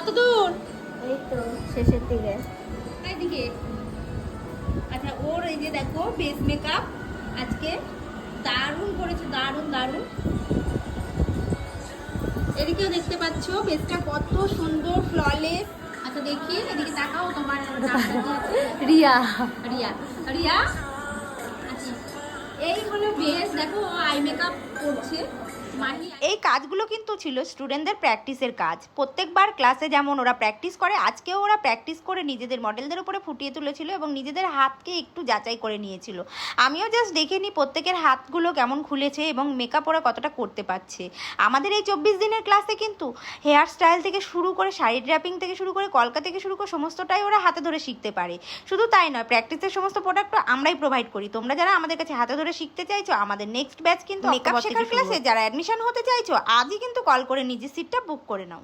কত দূর? এই তো শেষের দিকে। এইদিকে। আচ্ছা, ওর এই যে দেখো বেস মেকআপ আজকে দারুণ করেছে, দারুণ দারুণ। এদিকেও দেখতে পাচ্ছ বেসটা কত সুন্দর, ফ্ললেস। আচ্ছা দেখি, এদিকে তাকাও, তোমার নামটা কি আছে? রিয়া। রিয়া। রিয়া, আচ্ছা এই হলো বেস। দেখো ও আই মেকআপ করছে। এই কাজগুলো কিন্তু ছিল স্টুডেন্টদের প্র্যাকটিসের কাজ। প্রত্যেকবার ক্লাসে যেমন ওরা প্র্যাকটিস করে, আজকেও ওরা প্র্যাকটিস করে নিজেদের মডেলদের উপরে ফুটিয়ে তুলেছিল এবং নিজেদের হাতকে একটু যাচাই করে নিয়েছিল। আমিও জাস্ট দেখে নিই প্রত্যেকের হাতগুলো কেমন খুলেছে এবং মেকআপ ওরা কতটা করতে পারছে। আমাদের এই 24 দিনের ক্লাসে কিন্তু হেয়ার স্টাইল থেকে শুরু করে, শাড়ি ড্র্যাপিং থেকে শুরু করে, কলকা থেকে শুরু করে সমস্তটাই ওরা হাতে ধরে শিখতে পারে। শুধু তাই নয়, প্র্যাকটিসের সমস্ত প্রোডাক্টও আমরাই প্রোভাইড করি। তোমরা যারা আমাদের কাছে হাতে ধরে শিখতে চাইছো, আমাদের নেক্সট ব্যাচ কিন্তু মেকআপ শেখার ক্লাসে যারা অ্যাডমিশন হতে চাইছো, আজই কিন্তু কল করে নিজের সিটটা বুক করে নাও।